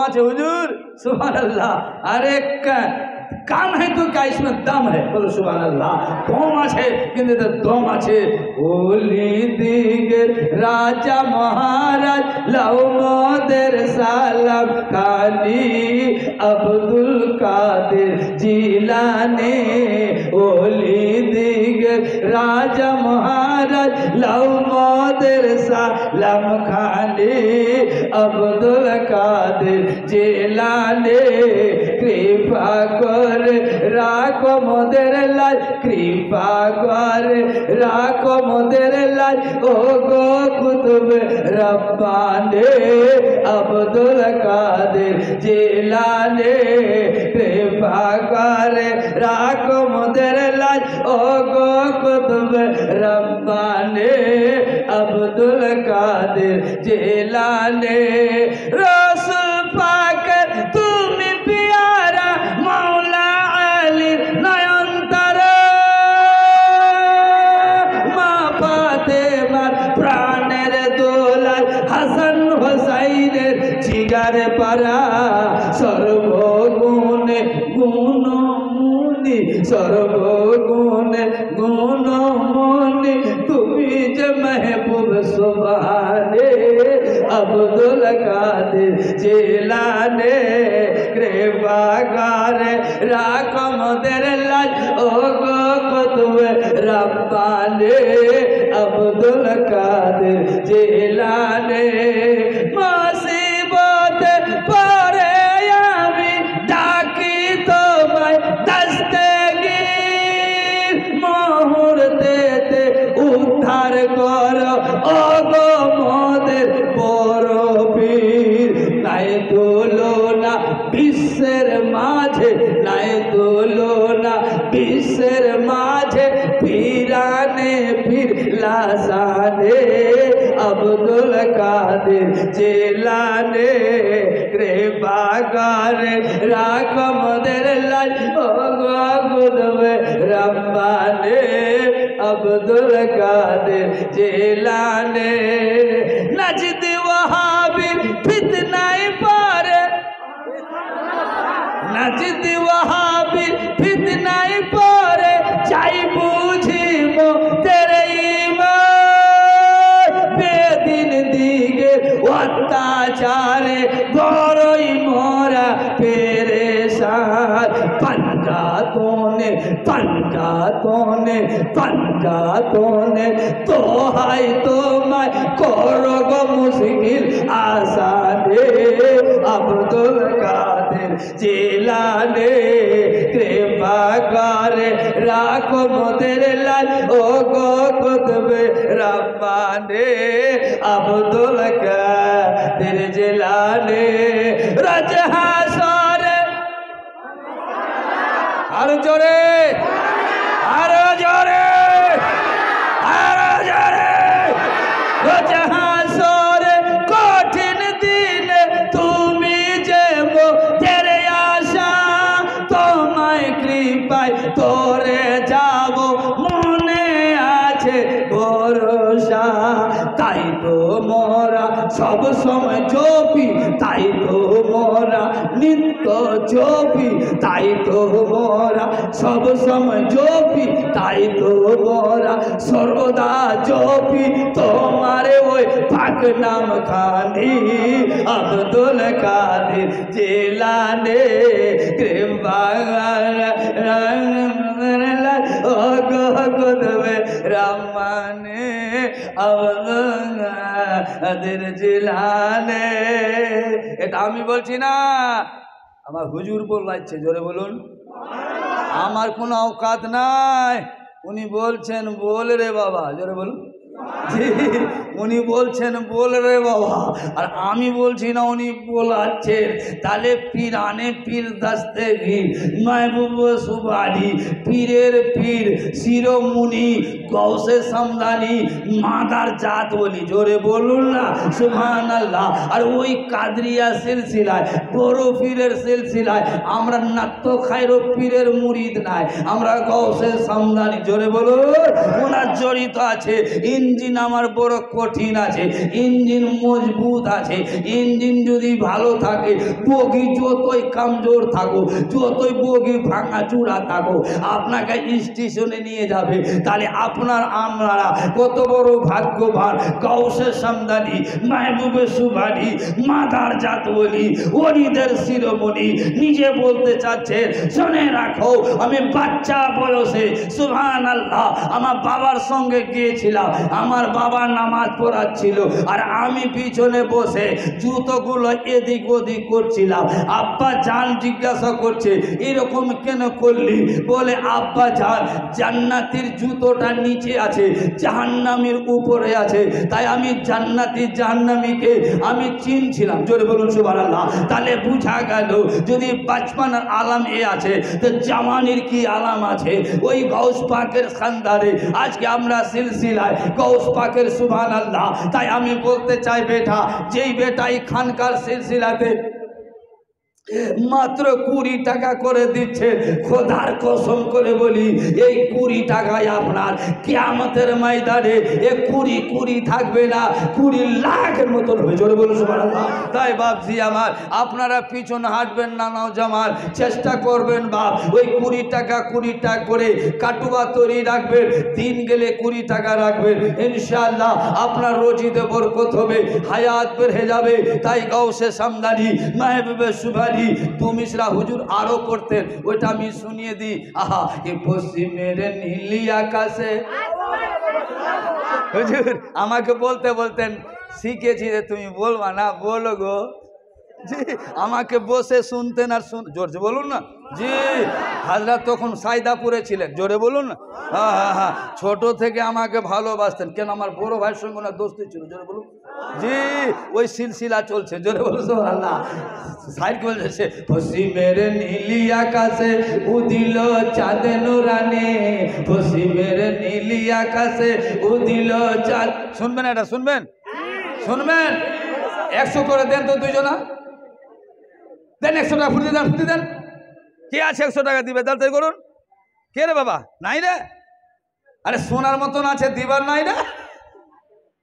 আছে হুজুর সুবহানাল্লাহ। আরে কাম है तो क्या इसमें दम है, बोलो सुभान अल्लाह। दम আছে কিন্তু এতে দম আছে। ওলি দিগের রাজা মহারাজ লাও মোদের সালাম খানি আব্দুল কাদের জিলানে। ওলি দিগের রাজা মহারাজ লাও মোদের সালাম খানি আব্দুল কাদের জিলানে। কৃপা করে রাখো মোদের লাল, কৃপা করে রাখো মোদের লাল, ও গো কুতুব রব্বানে আব্দুল কাদের জিলানে। কৃপা করে রাখো মোদের লাল, ও গো কুতুব রব্বানে আব্দুল কাদের জিলানে। রসুল পাকের তুমি পিয়ারা মাওলা আলীর নয়নতারা, মা ফাতেমার প্রাণের দোলাল, হাসান হোসাইনের জিগার পারা। সর্বগুণে গুণমুনি, সর্বগুণে গুণমুনি, তুমি যে মেহবুব সুবহানে আব্দুল কাদের জিলানে। কৃপা করে রাখো মোদের লাল, ও গো কুতুব রব্বানে আব্দুল কাদের জিলানে। মুসিবতে পড়ে আমি ডাকি তোমায় দস্তগীর, মুহূর্তেতে উদ্ধার করো ও গো মোদের বড় পীর। নাই তুলনা বিশ্বের মাঝে, নাই তুলনা বিশ্বের মাঝে, পীরানে পীর লাসানে আব্দুল কাদের জিলানে। কৃপা করে রাখো মোদের লাল, ও গো কুতুব রব্বানে আব্দুল কাদের জিলানে। নাজদ ওয়াহাবি ফিতনায় পড়ে, নাজদ ওয়াহাবি ফিতনায় পড়ে, চাই বুঝিব তেরে ঈমান। বেদিন দিগে অত্যাচারে বড়ই মোরা পেরেশান। পাঞ্জাতনে পাঞ্জাতনে পাঞ্জাতনে দোহাই তোমায় করো গো মুশকিল আসানে আব্দুল কাদের জিলানে। কৃপা করে রাখো মোদের লাল, ও গো কুতুব রব্বানে আব্দুল কাদের জিলানে। রজহাসরে আর জোরে, আর জোরে, আর জোরে। রজহাসরে কঠিন দিনে তুমি যে মোদের আশা, তোমায় কৃপায় তোরে যাব মনে আছে ভরসা। তাই তো মোরা সব সময় জপি, তাই তো মোরা নিত্য জপি, তাই তো মোরা সব সময় জপি, তাই তো মোরা সর্বদা জপি তোমারে ওই পাক নাম খানি আব্দুল কাদের জিলানে। কৃপা ও গো কুতুব রব্বানে আব্দুল কাদের জিলানে। এটা আমি বলছি না, আমার হুজুর বলছে। জোরে বলুন। আমার কোনো औकात নাই, উনি বলছেন বল রে বাবা। জোরে বলুন। জি, উনি বলছেন বল রে বাবা, আর আমি বলছি না, উনি বলাচ্ছেন। তাহলে পীরানে পীর দস্তগীর महबूब सुबानी पीरेर पीर शिरोमुनि गौसे समदानी मादार जात बोली जोरे बोलुन ना सुभान अल्लाह। और ওই কাদরিয়া সিলসিলায় বড় পীরের সিলসিলায় আমরা নাত্য খায়রো পীরের মুরিদ নাই, আমরা গৌসে সমদানি জোরে বলুন ওনার জড়িত আছে। ইন ইঞ্জিন আমার বড় কঠিন আছে, ইঞ্জিন মজবুত আছে। ইঞ্জিন যদি ভালো থাকে, বগি যতই কামজোর থাকো, যতই বগি ভাঙা চূড়া থাকো, আপনাকে স্টেশনে নিয়ে যাবে। তাহলে আপনারা কত বড় ভাগ্যবান। গাউসে সামদানি, মাহবুবে সুবানি, মাদার জাত বলি, ওলিদের শিরোমণি নিজে বলতে চাচ্ছে, শুনে রাখো, আমি বাচ্চা বয়সে সুবহানাল্লাহ আমার বাবার সঙ্গে গিয়েছিলাম। আমার বাবা নামাজ পড়াচ্ছিল আর আমি পিছনে বসে জুতোগুলো এদিক ওদিক করছিলাম। আব্বা জান জিজ্ঞাসা করছে, এরকম কেন করলি? বলে, আব্বা জান, জান্নাতির জুতোটা নিচে আছে, জাহান্নামীর উপরে আছে, তাই আমি জান্নাতি জাহান্নামীকে আমি চিনছিলাম। জোরে বলুন সুবহানাল্লাহ। তাহলে বুঝা গেল, যদি বাচপানার আলাম এ আছে, তো জামানির কি আলাম আছে? ওই গাউস পাকের খানদারে আজকে আমরা সিলসিলায় গাউস পাকের সুবহানাল্লাহ। তাই আমি বলতে চাই, বেটা, যেই বেটাই খানকার সিলসিলাতে মাত্র 20 টাকা করে দিচ্ছে, খোদার কসম করে বলি, এই 20 টাকায় আপনার কিয়ামতের ময়দানে এ 20 থাকবে না, 20 লাখের মতন হয়ে যাবে। বলুন সুবহানাল্লাহ। তাই বাপজি আমার, আপনারা পিছনে হাঁটবেন না, নওজওয়ান চেষ্টা করবেন বাপ, ওই 20 টাকা করে কাটুয়া তৈরি রাখবেন, দিন গেলে 20 টাকা রাখবেন, ইনশাআল্লাহ আপনার রোজিতে বরকত হবে, হায়াত বেড়ে যাবে। তাই গাউসে সামদানি, মাহবুবে সুবানি, তুমিসরা হুজুর আরো করতেন, ওইটা আমি শুনিয়ে দিই। আহা, এ পশ্চিমের নীলি আকাশে, হুজুর আমাকে বলতে বলতেন, শিখেছি রে, তুমি বলবা না, বলো গো জি। আমাকে বসে শুনতেন আর জোরে বলুন না জি। হাজরাত তখন সাইদাপুরে ছিলেন, জোরে বলুন না। হ্যাঁ হ্যাঁ হ্যাঁ, ছোট থেকে আমাকে ভালোবাসতেন, কেন আমার বড় ভাইয়ের সঙ্গে না দোস্তি ছিল, জোরে বলুন জি। ওই সিলসিলা চলছে, জোরে বলুন সুবহানাল্লাহ। সাইড বলছে, পশ্চিমের নীলি আকাশে উদিল চাঁদ নুরানি, পশ্চিমের নীলি আকাশে উদিল চাঁদ। শুনবেন, এটা শুনবেন, শুনবেন। 100 করে দেন তো দুইজনা, দেন 100 টাকা ফুটি দেন, ফুটি দেন। কে আছে 100 টাকা দিবে? তাড়াতাড়ি করুন। কে রে বাবা? নাই রে? আরে সোনার মতন আছে, দিবার নাই রে?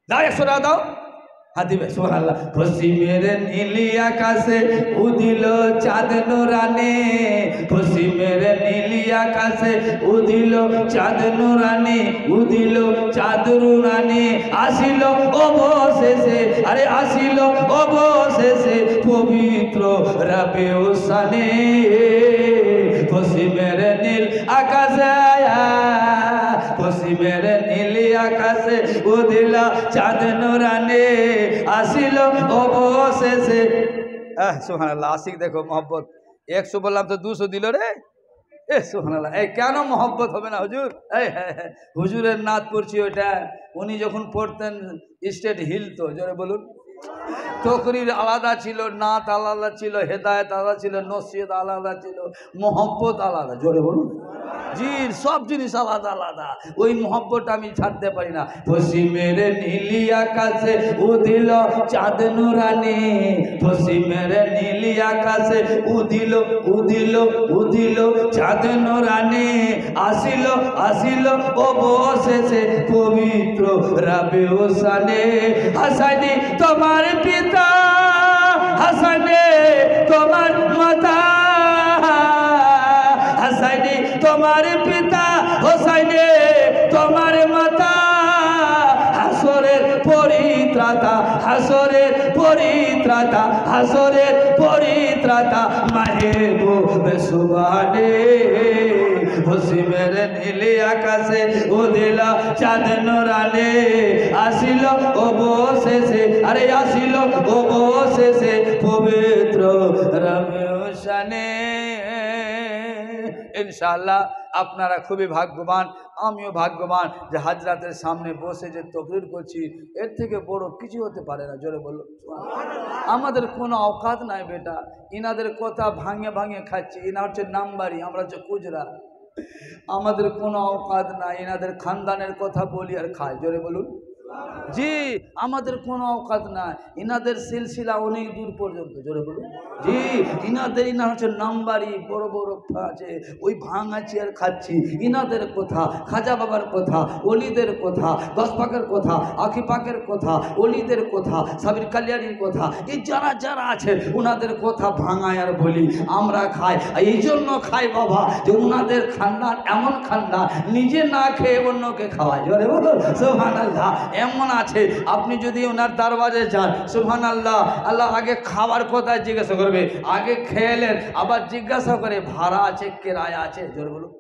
দাও 100 টাকা দাও। হ্যাঁ দিবে, সুবহানাল্লাহ। পশ্চিমের নীলি আকাশে উদিল চাঁদ নুরানি, পশ্চিমের নীলি আকাশে উদিল চাঁদ নুরানি, উদিল চাঁদ নুরানি, আসিল অবশেষে, আরে আসিল অবশেষে পবিত্র রাবিউ সানি, পশ্চিমের নীল আকাশে, পশ্চিমের নীলি আকাশে উদিল চাঁদ নুরানি, আসিল অবশেষে। সুবহানাল্লাহ। আশিক দেখো মহব্বত, 100 বললাম তো 200 দিল রে। সুবহানাল্লাহ। এই কেন মহব্বত হবে না হুজুর? হুজুরের নাত পড়ছি ওইটা, উনি যখন পড়তেন স্টেট হিল তো, জোরে বলুন। তকরির আলাদা ছিল, নাত আলাদা ছিল, হেদায়েত আলাদা ছিল, নসিহত আলাদা ছিল, মহব্বত আলাদা, জোরে বলুন জি। সব জিনিস আলাদা আলাদা, ওই মহব্বতটা আমি ছাড়তে পারি না। পশ্চিমের নীলি আকাশে উদিল চাঁদ নুরানি, পশ্চিমের নীলি আকাশে উদিল উদিল উদিল চাঁদ নুরানি, আসিল আসিল অবশেষে পবিত্র রাবিউ সানি, হাসানি তোমার পিতা, হাসানে তোমার মাতা, হাসানি তোমার পিতা, হোসাইনে তোমার মাতা, হাসরের পরিত্রাতা, হাসরের পরিত্রাতা, হাসরের পরিত্রাতা, মাহবুবে সুবহানে, পশ্চিমের নীলি আকাশে উদিল চাঁদ নুরানি, আসিল অবশেষে, আরে আসিল অবশেষে পবিত্র রাবিউ সানি। ইনশাআল্লাহ আপনারা খুবই ভাগ্যবান, আমিও ভাগ্যবান যে হাজরাতের সামনে বসে যে তকরির করছি, এর থেকে বড় কিছু হতে পারে না, জোরে বললো। আমাদের কোনো অকাত নাই বেটা, ইনাদের কথা ভাঙে ভাঙে খাচ্ছি, ইনা হচ্ছে নাম্বারি, আমরা হচ্ছে খুচরা, আমাদের কোনো অকাত নাই। এনাদের খানদানের কথা বলি আর খাই, জোরে বলুন। জি, আমাদের কোনো অকাত নাই, ইনাদের সিলসিলা অনেক দূর পর্যন্ত। জোরে বলুন জি। ইনা হচ্ছে নাম্বারি, বড় বড় আছে, ওই ভাঙা চেয়ার খাচ্ছি। ইনাদের কথা, খাজা বাবার কথা, অলিদের কথা, গসপাকের কথা, আখি পাকের কথা, অলিদের কথা, সাবির কালিয়ারির কথা, এই যারা যারা আছে ওনাদের কথা ভাঙায় আর বলি আমরা খাই। এই জন্য খাই বাবা যে ওনাদের খান্ডার এমন খান্ডা নিজে না খেয়ে অন্যকে খাওয়ায়। জোরে বলো সুবহানাল্লাহ। এমন আছে আপনি যদি ওনার দরবারে যান, সুবহানাল্লাহ, আল্লাহ আগে খাবার কথা জিজ্ঞাসা করবে, আগে খেলেন, আবার জিজ্ঞাসা করে ভাড়া আছে, কেরায়া আছে। জোরে বলুন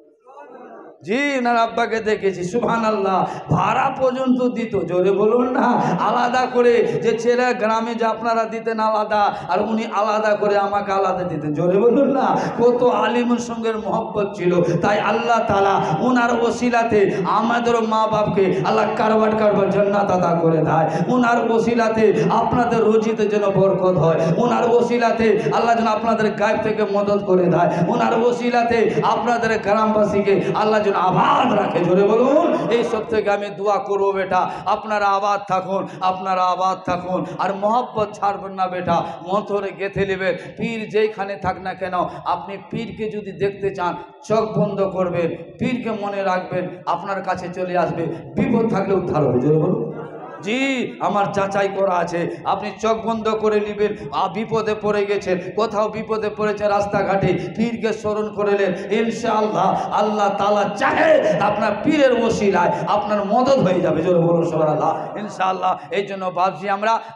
জি। ওনার আব্বাকে দেখেছি, সুবহানাল্লাহ, ভাড়া পর্যন্ত দিত। জোরে বলুন না, আলাদা করে, যে ছেলে গ্রামে যে আপনারা দিতেন আলাদা, আর উনি আলাদা করে আমাকে আলাদা দিতেন। জোরে বলুন না, কত আলিমের সঙ্গে মহব্বত ছিল। তাই আল্লাহ তাআলা ওনার ওসিলাতে আমাদের মা বাপকে আল্লাহ কারবার জান্নাত আদা করে দেয়। ওনার ওসিলাতে আপনাদের রুজিতে যেন বরকত হয়। ওনার ওসিলাতে আল্লাহ যেন আপনাদের গায়েব থেকে মদত করে দেয়। ওনার ওসিলাতে আপনাদের গ্রামবাসীকে আল্লাহ যেন আবাদ রাখে। জোরে বলুন। এই সব থেকে আমি দোয়া করবো বেটা, আপনারা আবাদ থাকুন, আপনারা আবাদ থাকুন, আর মহব্বত ছাড়বেন না বেটা, মন্থরে গেঁথে নেবেন। পীর যেইখানে থাক না কেন, আপনি পীরকে যদি দেখতে চান চোখ বন্ধ করবেন, পীরকে মনে রাখবেন, আপনার কাছে চলে আসবে, বিপদ থাকলে উদ্ধার হবে। জোরে বলুন জি। আমার যাচাই করা আছে, আপনি চোখ বন্ধ করে নেবেন, বিপদে পড়ে গেছেন, কোথাও বিপদে পড়েছে রাস্তাঘাটে, পীরকে স্মরণ করলেন, ইনশাআল্লাহ আল্লাহ তাআলা চাহে আপনার পীরের ওসিলায় আপনার মদদ হয়ে যাবে। জোরে বলুন সুবহানাল্লাহ, ইনশাআল্লাহ। এই জন্য ভাবছি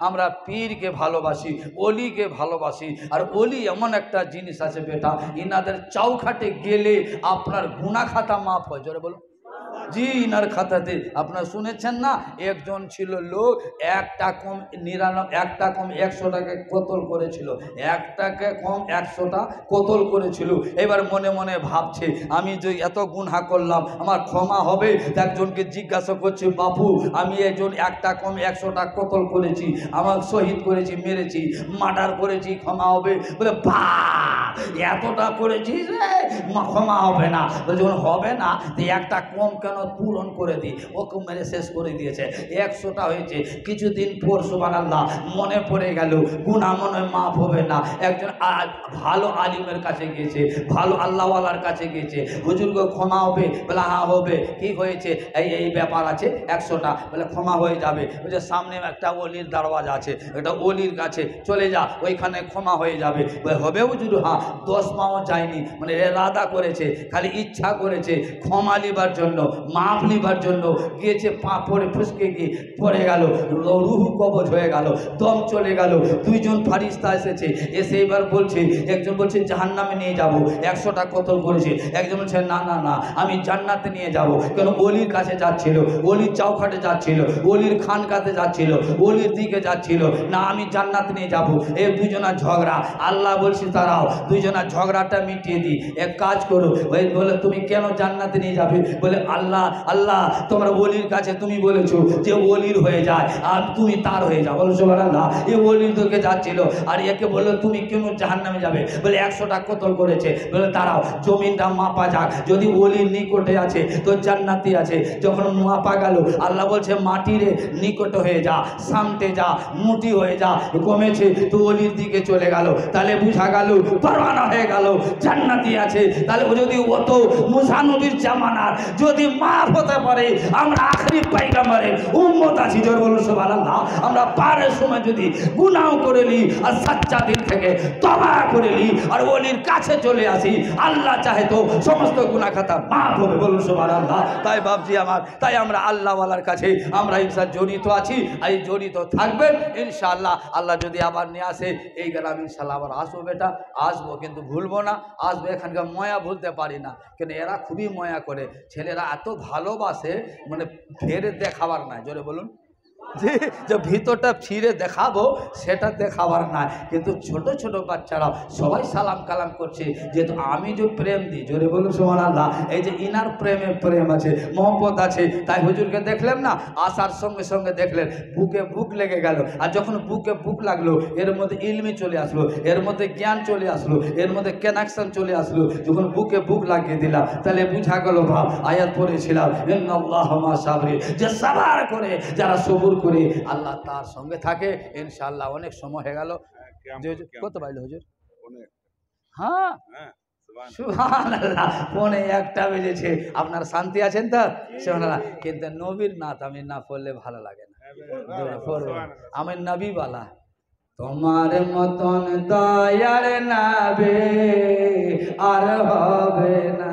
আমরা পীরকে ভালোবাসি, অলিকে ভালোবাসি। আর অলি এমন একটা জিনিস আছে বেটা, ইনাদের চৌখাটে গেলে আপনার গুনাহ খাতা মাফ হয়। জোরে বলুন জি। ইনার খাতাতে আপনারা শুনেছেন না, একজন ছিল লোক, একটা কম 100 টাকা কতল করেছিল, 1 টাকা কম 100টা কতল করেছিল। এবার মনে মনে ভাবছে আমি যে এত গুনাহ করলাম আমার ক্ষমা হবে? একজনকে জিজ্ঞাসা করছে, বাপু আমি একজন 1 কম 100টা কতল করেছি, আমার শহীদ করেছি, মেরেছি, মার্ডার করেছি, ক্ষমা হবে? বলে বা এতটা করেছিস রে, ক্ষমা হবে না। যখন হবে না তো একটা কম কেন পূরণ করে দিই। ওকে মেরে শেষ করে দিয়েছে, 100টা হয়েছে। কিছুদিন পর সুবহানাল্লাহ মনে পড়ে গেল গুনাহ মনে মাফ হবে না। একজন ভালো আলিমের কাছে গিয়েছে, ভালো আল্লাহওয়ালার কাছে গিয়েছে, হুজুর গো ক্ষমা হবে? বলে হ্যাঁ হবে। কি হয়েছে? এই ব্যাপার আছে 100টা। বলে ক্ষমা হয়ে যাবে। বলছে সামনে একটা অলির দরওয়াজা আছে, একটা অলির কাছে চলে যা, ওইখানে ক্ষমা হয়ে যাবে। বলে হবে হুজুর? হ্যাঁ। 10 পাও যায়নি, মানে এরাদা করেছে, খালি ইচ্ছা করেছে ক্ষমা লিবার জন্য, মাফ লিবার জন্য গিয়েছে, পা পড়ে ফুসকে গিয়ে পড়ে গেল, রুহু কবজ হয়ে গেল, দম চলে গেল। 2 জন ফারিস্তা এসেছে, এসে এবার বলছে, একজন বলছে জাহান্নামে নিয়ে যাব, 100টা কতল করেছে। একজন বলছে না না না, আমি জান্নাতে নিয়ে যাব। কেন? অলির কাছে যাচ্ছিল, অলির চৌখাটে যাচ্ছিল, অলির খানকাতে যাচ্ছিল, অলির দিকে যাচ্ছিল, না আমি জান্নাতে নিয়ে যাব। এই 2 জনের ঝগড়া। আল্লাহ বলছি তারাও 2 জনের ঝগড়াটা মিটিয়ে দিই, এক কাজ করো। ওই বলে তুমি কেন জান্নাতে নিয়ে যাবে? বলে আল্লাহ তোমরা অলির কাছে তুমি বলেছো যে অলির হয়ে যায় আর তুমি তার হয়ে যাও। বলো সুবহানাল্লাহ। এ অলির দিকে যাচ্ছিল, আর একে বললো তুমি কেন জাহান্নামে যাবে? বলে 100টা কতল করেছে। বলে তারাও জমিনটা মাপা যাক, যদি অলির নিকটে আছে তো জান্নাতি আছে। যখন মাপা গেল, আল্লাহ বলছে মাটিরে নিকট হয়ে যা, সামতে যা, মুটি হয়ে যা, কমেছে তো অলির দিকে চলে গেল। তাহলে বুঝা গেল পরওয়ানা হয়ে গেল, জান্নাতি আছে। তাহলে ও যদি অত মুসা নবীর জামানার যদি মাফ হতে পারে, আমরা আখরি পয়গম্বরের উম্মত আছি। জোর বলুন সুবহানাল্লাহ। আমরা পারের সময় যদি গুনাহ করে নি আর সাচ্চা দিল থেকে তওবা করে নি আর ওলির কাছে চলে আসি, আল্লাহ চাহে তো সমস্ত গুনাহ খাতা মাফ হবে। বলুন সুবহানাল্লাহ। তাই ভাবছি তাই আমরা আল্লাহওয়ালার কাছে আমরা ইনশাআল্লাহ জড়িত আছি, আর জড়িত থাকবেন ইনশাআল্লাহ। আল্লাহ যদি আবার নিয়ে আসে এই গ্রাম, ইনশাআল্লাহ আবার আসবো বেটা, আসবো, কিন্তু ভুলবো না, আসবো। এখানকার ময়া ভুলতে পারি না, কেন এরা খুবই ময়া করে, ছেলেরা এত ভালোবাসে, মানে ফের দেখাবার নাই। জোরে বলুন জি, যে ভিতরটা ফিরে দেখাবো সেটা দেখাবার না, কিন্তু ছোট ছোট বাচ্চারা সবাই সালাম কালাম করছে, যেহেতু আমি যে প্রেম দিই, জোরে বলুন সুবহানাল্লাহ, এই যে ইনার প্রেমে প্রেম আছে, মহব্বত আছে, তাই হুজুরকে দেখলেন না, আসার সঙ্গে সঙ্গে দেখলেন বুকে বুক লেগে গেল, আর যখন বুকে বুক লাগলো এর মধ্যে ইলমি চলে আসলো, এর মধ্যে জ্ঞান চলে আসলো, এর মধ্যে কানেকশন চলে আসলো, যখন বুকে বুক লাগিয়ে দিলাম তাহলে বুঝা গেল ভাব আয়াত পড়েছিলাম ইন্নাল্লাহা মা সাবরি, যে সাবার করে, যারা সবুর করে আল্লাহ তার সঙ্গে থাকে ইনশাআল্লাহ। অনেক সময় হয়ে গেল, কত বাইলো হুজুর? হ্যাঁ সুবহানাল্লাহ, পৌনে একটা বেজেছে, আপনার শান্তি আছেন তো? সুবহানাল্লাহ। কিন্তু নবীর নাত আমি না পড়লে ভালো লাগে না, আমি নবীওয়ালা। তোমার মতন দয়ার নাবে আর হবে না,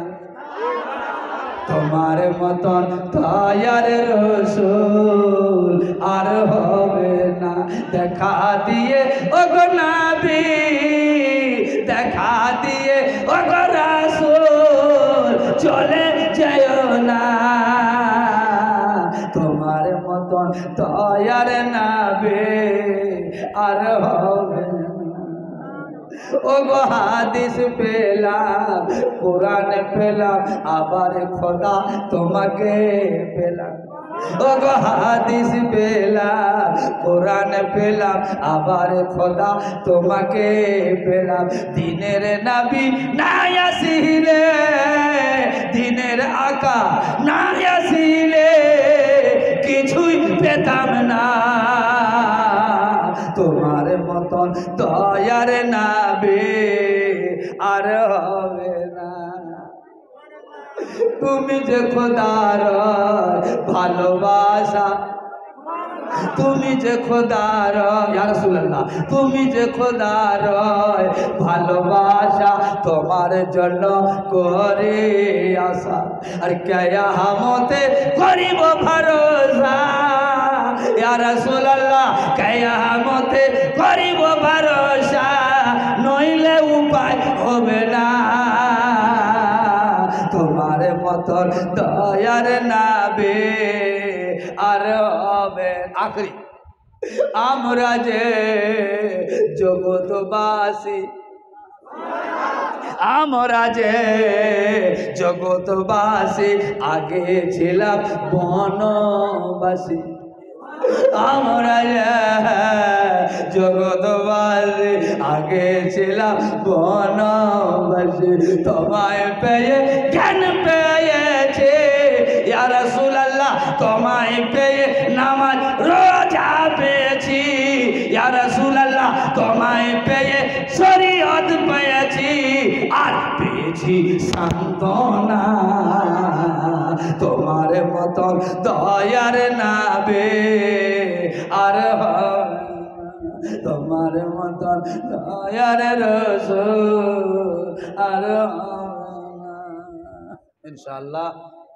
তোমার মতন দয়ার রসূল আর হবে না, দেখা দিয়ে ও গো নবী, দেখা দিয়ে ও গো রাসূল, চলে যেও না, তোমার মতন দয়ার নবী আর হবে না। ও গো হাদিস পেলাম, কোরআন পেলাম, আবার খোদা তোমাকে পেলাম, ও গো হাদিস পেলাম, কোরআন পেলাম, আবার খোদা তোমাকে পেলাম, দিনের নবী না আসিলে, দিনের আকা না আসিলে কিছুই পেতাম না, তোমার মতন দয়ার নাবে আর হবে না, তুমি যে খোদার ভালোবাসা, তুমি যে খোদার ইয়া রাসূলুল্লাহ, তুমি যে খোদার ভালোবাসা, তোমার জন্য করে আশা, আর কিয়ামতে করিব ভরসা, ইয়া রাসূলুল্লাহ কিয়ামতে করিব ভরসা, নইলে উপায় হবে না, তোমার মতন দয়ার নাবে আর হবে। আখরি আমরা যে জগৎবাসী, আমরা যে জগৎবাসী, আগে ছিলাম বনবাসী, আমরা যে জগৎবাসী, আগে ছিলাম বনবাসী, তোমায় পেয়ে জ্ঞান পেয়েছে ইয়া রাসূলুল্লাহ, তোমায় পেয়ে নামাজ রোজা পেয়েছি ইয়া রাসূলুল্লাহ, তোমায় পেয়ে শরীয়ত পেয়েছি, আর পেয়েছি সান্তনা, তোমার মতন দয়ার নাবে আর তোমার মতন দয়ার রাসূল আর ইনশাআল্লাহ।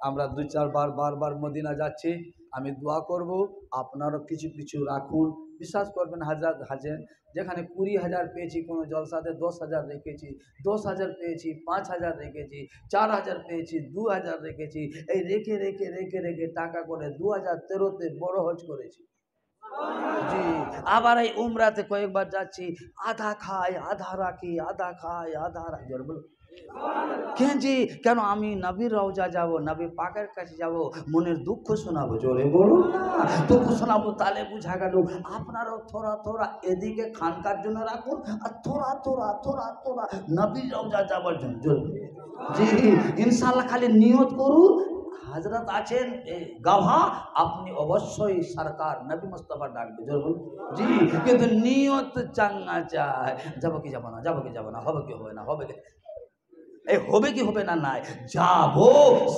আমরা 2-4 বারবার মদিনা যাচ্ছি, আমি দোয়া করব, আপনারও কিছু কিছু রাখুন, বিশ্বাস করবেন হাজার হাজার, যেখানে 20,000 পেয়েছি, কোনো জলসাতে 10,000 রেখেছি, 10,000 পেয়েছি, 5,000 রেখেছি, 4,000 পেয়েছি, 2,000 রেখেছি, এই রেখে রেখে রেখে রেখে টাকা করে 2013-তে বড় হজ করেছি। জি, আবার এই উমরাতে কয়েকবার যাচ্ছি, আধা খাই আধা রাখি, আধা খাই আধা রাখি, জোরে বলুন কেন জি, কেন আমি নবীর রওজা যাব, নবী পাকের কাছে যাব, মনের দুঃখ শোনাবো, জোরে বলুন না, দুঃখ শোনাবো, তাহলে বুঝা গেল আপনারও থোড়া থোড়া এদিকে খানকার জন্য রাখুন, আর থোড়া থোড়া থোড়া থোড়া নবীর রওজা যাবার জন্য, জোরে জি ইনশাআল্লাহ। খালি নিয়ত করুন, হাজরত আছেন গাভা, আপনি অবশ্যই সরকার নবী মুস্তাফা ডাকবে, জোরে বলুন জি, কিন্তু নিয়ত চাঙ্গা চায়, যাবো কি যাবো না, যাবো কি যাবো না, হবে কি হবে না, হবে কি এই হবে কি হবে না, নাই যাবো,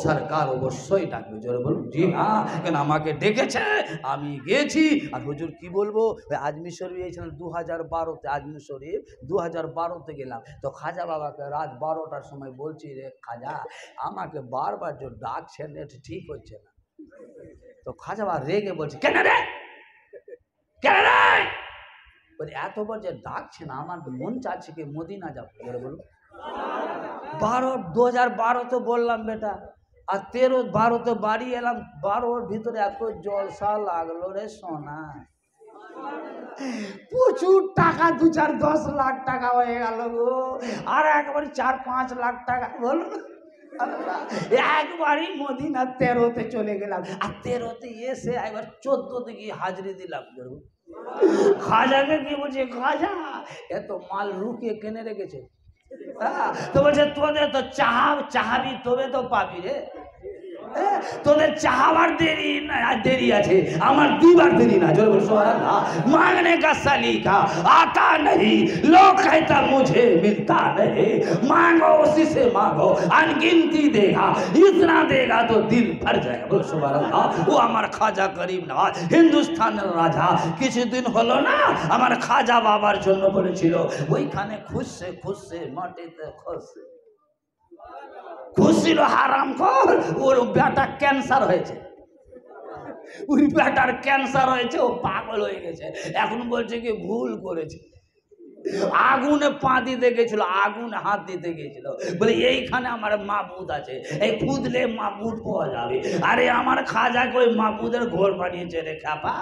সরকার অবশ্যই ডাকবে, জোরে বলুন জি হ্যাঁ, কেন আমাকে ডেকেছে, আমি গেছি। আর হুজুর কি বলবো, ওই আজমির শরীফ গিয়েছিলাম 2012-তে, আজমির শরীফ 2012-তে গেলাম, তো খাজা বাবাকে রাত 12টার সময় বলছি, রে খাজা আমাকে বারবার যে ডাকছেন এটা ঠিক হচ্ছে না, তো খাজা বাবা রেগে বলছে, কেন রে কেন রে, বলে এতবার যে ডাকছেন আমার মন চাচ্ছে কি মদিনা যাবো, জোরে বলুন 2012 তো বললাম বেটা, আর 13-12তে বাড়ি এলাম, 12-র ভিতরে এত জলসা লাগলো রে সোনা, প্রচুর টাকা, 2-4-10 লাখ টাকা হয়ে গেল গো। আর একবারে 4-5 লাখ টাকা বলো, একবারই মদিনা 13তে চলে গেলাম। আর 13তে এসে একবার 14তে গিয়ে হাজরি দিলাম। খাজাকে কি বলছে, খাজা এত মাল রুকিয়ে কেনে রেখেছে, তো বলছে তোদের তো চাহাবি তবে তো পাবি রে, তোদের চাহাবার দেরি না, দেরি আছে, আমার দিবার দেরি না। জোরে বল সুবহানাল্লাহ। मांगने का सलीका आता नहीं, लोग कहता मुझे मिलता नहीं, मांगो उसी से मांगो, अनगिनती देगा, इतना देगा तो दिल भर जाएगा। बोल सुबहानाल्लाह। वो আমার খাজা গরিব নওয়াজ, হিন্দুস্তানের রাজা, কিছুদিন হলো না আমার খাজা বাবার জন্য বলেছিল, ওইখানে খুশে খুশে মাটিতে খসে খুশিল হারাম কর, ওর বেটা ক্যান্সার হয়েছে, ওই বেটার ক্যান্সার হয়েছে, ও পাগল হয়ে গেছে। এখন বলছে কি ভুল করেছে, আগুনে পা দিতে গেছিল, আগুনে হাত দিতে গেছিল, বলে এইখানে আমার মাবুদ আছে, এই খুদলে মাবুদ পাওয়া যাবে। আরে আমার খাজাকে ওই মাবুদের ঘর বানিয়েছে রে খাপা,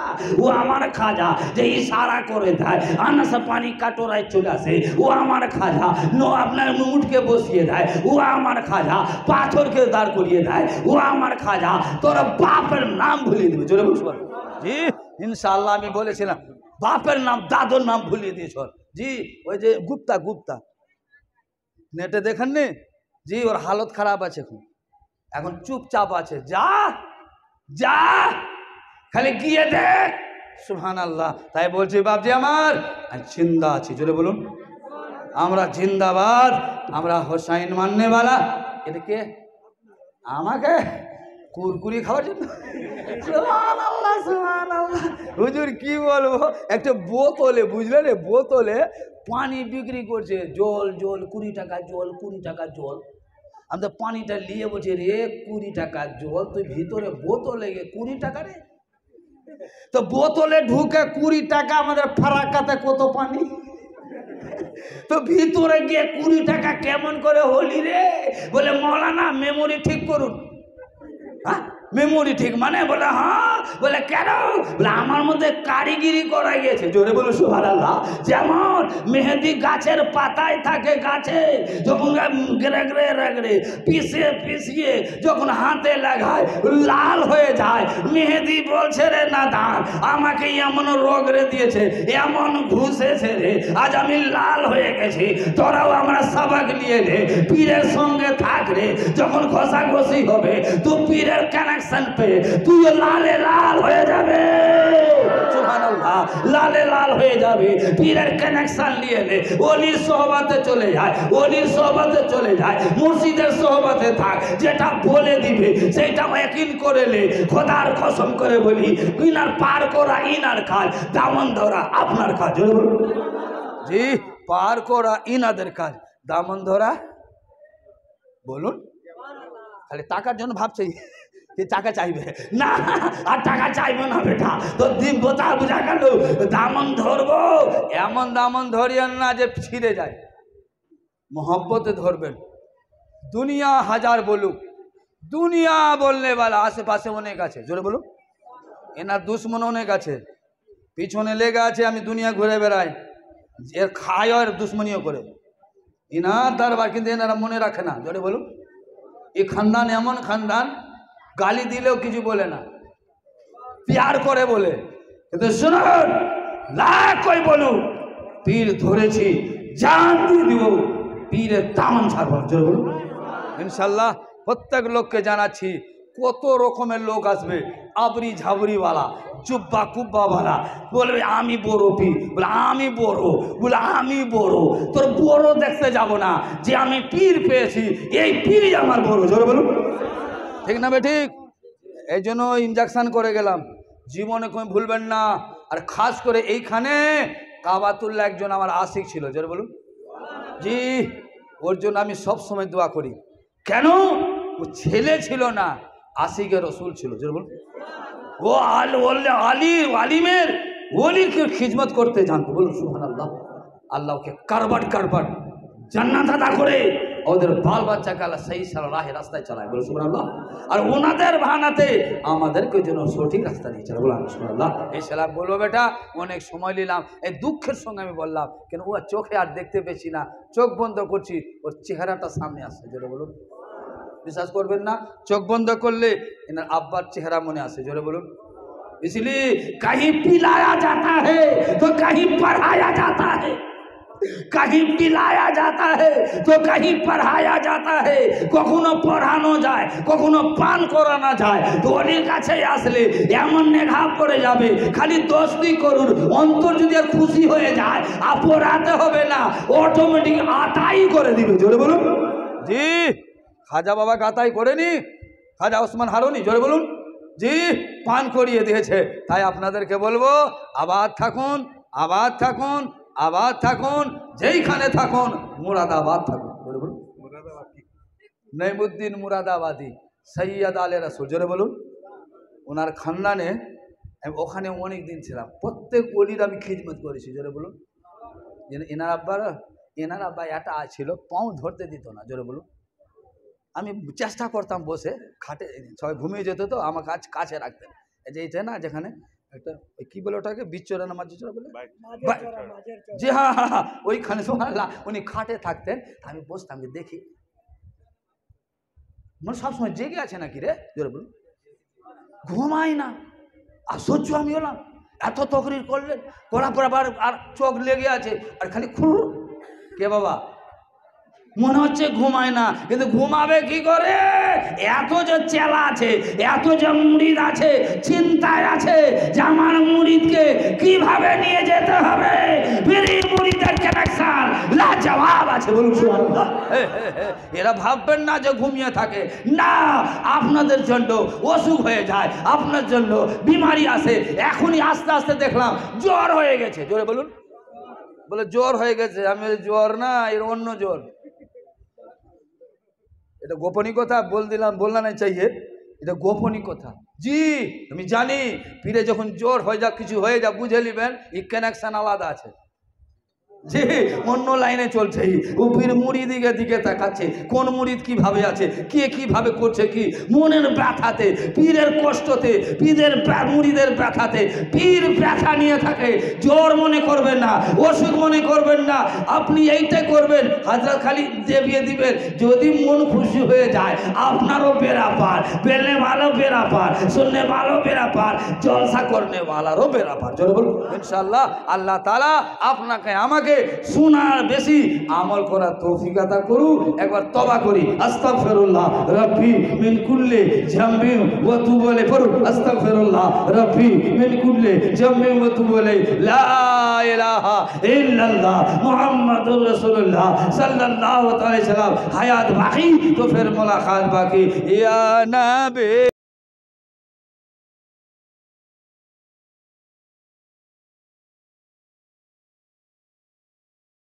ও আমার খাজা যে ইশারা করে দেয় আনাসে পানি কাটোরায় চলে আসে, ও আমার খাজা নো আপনার উঠকে বসিয়ে দেয়, ও আমার খাজা পাথরকে দাঁড় করিয়ে দেয়, ও আমার খাজা তোর বাপের নাম ভুলিয়ে দেবে। জোরে বলছো জি ইনশাআল্লাহ। আমি বলেছিলাম বাপের নাম দাদুর নাম ভুলিয়ে দিয়েছ জি। ওই যে গুপ্তা নেটে দেখেননি জি, ওর হালত খারাপ আছে, এখন চুপচাপ আছে, যা যা খালি গিয়ে দেখ সুবহানাল্লাহ। তাই বলছি বাপজি আমার জিন্দা আছি, জোরে বলুন আমরা জিন্দাবাদ, আমরা হোসাইন মাননেওয়ালা। এটাকে আমাকে কুরকুরি খাওয়ার জন্য সুবহানাল্লাহ সুবহানাল্লাহ। হুজুর কি বলবো, একটা বোতলে বুঝলেন, বোতলে পানি বিক্রি করছে, জল 20 টাকা জল, 20 টাকা জল। আমি তো পানিটা নিয়ে বলছি রে 20 টাকা জল, তুই ভিতরে বোতলে গিয়ে 20 টাকা রে, তো বোতলে ঢুকে 20 টাকা, আমাদের ফারাক্কাতে কত পানি, তো ভিতরে গিয়ে 20 টাকা কেমন করে হলি রে? বলে মৌলানা মেমোরি ঠিক করুন। মেমোরি ঠিক মানে? বলে হ্যাঁ। বলে কেন? বলে আমার মধ্যে কারিগরি করা গিয়েছে। জোরে বলো সুবহানাল্লাহ। যেমন মেহেদি গাছের পাতায় থাকে, গাছে যখন রেগড়ে পিছিয়ে যখন হাতে লাগায় লাল হয়ে যায়, মেহেদি বলছে রে নাদান আমাকে এমন রোগ রে দিয়েছে, এমন ঘুষেছে রে, আজ আমি লাল হয়ে গেছি। তোরাও আমরা সাবাক নিয়ে রে, পীরের সঙ্গে থাক রে, যখন ঘষাঘষি হবে তুই পীরের কানেকশন পে তুই লালে লাল হয়ে যাবে। সুবহানাল্লাহ। লালে লাল হয়ে যাবে, পীরের কানেকশন নিয়ে নে, ওলির সোহবতে চলে যায়, ওলির সোহবতে চলে যায়, মুর্শিদের সোহবতে থাক, যেটা বলে দিবে সেটা ইয়াকিন করে লে। খোদার কসম করে বলি, ইনার পার করা ইনার কাজ, দামন ধরা আপনার কাজ। জি পার করা ইনাদের কাজ, দামন ধরা বলুন। খালি টাকার জন্য ভাবছে যে টাকা চাইবে না, আর টাকা চাইবে না বেটা, তো দিন বোতা বুঝা গেল। দামন ধরবো, এমন দামন ধরিয়েন না যে ছিঁড়ে যায়, মোহব্বতে ধরবেন। দুনিয়া হাজার বলুক, দুনিয়া বললে বলা আশেপাশে অনেক আছে, জোরে বলুন। এনার দুশ্মন অনেক আছে, পিছনে লেগে আছে, আমি দুনিয়া ঘুরে বেড়াই, এর খায় আর দুশ্মনীও করে। এনার দরবার কিন্তু এনারা মনে রাখে না, জোরে বলুন। এই খানদান এমন খানদান, গালি দিলেও কিছু বলে না, প্যার করে বলে। কিন্তু শুনুন, লাখ কই বলুন, পীর ধরেছি জান দিয়ে দিব, পীরের দামন ছাড়ব। জোরে বলুন ইনশাল্লাহ। প্রত্যেক লোককে জানাচ্ছি, কত রকমের লোক আসবে, আবরি ঝাবরিওয়ালা, জুব্বা কুব্বাওয়ালা, বলবে আমি বড় পীর, বলে আমি বড়, বলে আমি বড়। তোর বড় দেখতে যাব না, যে আমি পীর পেয়েছি এই পীরই আমার বড়। জোরে বলুন ঠিক না বে ঠিক? এই জন্য ইনজেকশন করে গেলাম, জীবনে কোনো ভুলবেন না। আর খাস করে এইখানে কাবাতুল্লাহ একজন আমার আশিক ছিল, জোরে বলুন জি। ওর জন্য আমি সব সময় দোয়া করি। কেন? ও ছেলে ছিল না, আশিকে রসুল ছিল, জোরে বলুন। ও আলিমের ওলিকে খিদমত করতে জানতো, বলুন সুবহানাল্লাহ। আল্লাহকে কারবার জান্নাত আদা করে ওদের বাল বাচ্চাকে আল্লাহ সেই রাহে রাস্তায় চালায়, বলে সুবহানাল্লাহ। আর ওনাদের বাহানাতে আমাদেরকে যেন সঠিক রাস্তা নিয়ে চলে, বলে সুবহানাল্লাহ। এই সালাম বলবো বেটা, অনেক সময় নিলাম, এই দুঃখের সঙ্গে আমি বললাম, কেন ও চোখে আর দেখতে পেছি না, চোখ বন্ধ করছি, ওর চেহারাটা সামনে আসছে, জোরে বলুন। বিশ্বাস করবেন না, চোখ বন্ধ করলে এনার আব্বার চেহারা মনে আসে, জোরে বলুন। इसलिए कहीं पिलाया जाता है तो कहीं पढ़ाया जाता है, कहीं पिलाया जाता है तो कहीं पढ़ाया जाता है। কখনো পড়ানো যায়, কখনো পান করানো যায়। তো অনেক কাছে আসলে এমন নেঘা পড়ে যাবে, খালি দোস্তি করুন, অন্তর যদি আর খুশি হয়ে যায় আর পড়াতে হবে না, অটোমেটিক আতাই করে দিবে, জোরে বলুন। জি, খাজা বাবা কাতাই করেনি, খাজা ওসমান হারুনি, জোরে বলুন। জি, পান করিয়ে দিয়েছে। তাই আপনাদেরকে বলবো, আবাদ থাকুন, আবাদ থাকুন, আবাদ থাকুন, যেইখানে থাকুন, মুরাদাবাদ থাকুন, বলে বলুন। নঈমুদ্দিন মুরাদাবাদী, সৈয়দ আলে রাসূল, জোরে বলুন। ওনার খানদানে আমি ওখানে অনেক দিন ছিলাম, প্রত্যেক অলির আমি খিদমত করেছি, জোরে বলুন। এনার আব্বা এটা ছিল, পাও ধরতে দিত না, জোরে বলুন। আমি চেষ্টা করতাম বসে, খাটে সবাই ঘুমিয়ে যেত, তো আমার কাছে রাখতেন, এই যে এইটা না, যেখানে একটা ওই কী বলে ওটাকে, বিচ্চরা না মাঝচরা বলে, জি হ্যাঁ হ্যাঁ হ্যাঁ, ওইখানে সুবহানাল্লাহ, উনি খাটে থাকতেন, আমি বসতাম, দেখি মানে সবসময় জেগে আছে নাকি রে, জোরে বলুন। ঘুমাই না, আশ্চর্য আমি হলাম, এত তকরির করলেন, করার পর আবার আর চোখ লেগে আছে, আর খালি খুল, কে বাবা, মনে হচ্ছে ঘুমায় না, কিন্তু ঘুমাবে কি করে? এত যে চেলা আছে, এত যে মুরিদ আছে, চিন্তায় আছে যে আমার মুরিদকে কিভাবে নিয়ে যেতে হবে, পীরের মুরিদের কানেকশন লাজবাব আছে, বলুন সুবহানাল্লাহ। এরা ভাববেন না যে ঘুমিয়ে থাকে, না, আপনাদের জন্য অসুখ হয়ে যায়, আপনার জন্য বিমারি আসে। এখনই আস্তে আস্তে দেখলাম জ্বর হয়ে গেছে, জোরে বলুন। বলে জ্বর হয়ে গেছে, আমি জ্বর না, এর অন্য জ্বর। এটা গোপনীয় কথা বলনা না চাইয়ে, এটা গোপনীয় কথা। জি, আমি জানি, পীরে যখন জ্বর হয়ে যা, কিছু হয়ে যা, বুঝে নেবেন এই কানেকশন আলাদা আছে। জি, অন্য লাইনে চলছে, ও পীর মুরিদের দিকে তাকাচ্ছে, কোন মুরিদ কিভাবে আছে, কে কিভাবে করছে, কি মনের ব্যথাতে, পীরের কষ্টতে, পীরের মুরিদের ব্যথাতে, পীর ব্যথা নিয়ে থাকে। জ্বর মনে করবেন না, অসুখ মনে করবেন না, আপনি এইটাই করবেন, হাজরাত খালি দেবিয়ে দিবেন, যদি মন খুশি হয়ে যায় আপনারও বেড়া পার, বেলনে ভালো বেড়া পার, শুননে ভালো বেড়া পার, জলসা করনে ভালারও বেড়া পার, জোরে বলুন ইনশাআল্লাহ। আল্লাহ তাআলা আপনাকে আমাকে শোনার বেশি আমল করার তৌফিক আতা করুন। একবার তওবা করি, আস্তাগফিরুল্লাহ রাব্বি মিন কুল্লি জামবিন ওয়া তুবু ইলাইহি, পড়ুন আস্তাগফিরুল্লাহ রাব্বি মিন কুল্লি জামবিন ওয়া তুবু ইলাইহি, লা ইলাহা ইল্লাল্লাহ মুহাম্মাদুর রাসূলুল্লাহ সাল্লাল্লাহু আলাইহি ওয়াসাল্লাম। হায়াত বাকি তো ফির মুলাকাত বাকি, ইয়া নবী।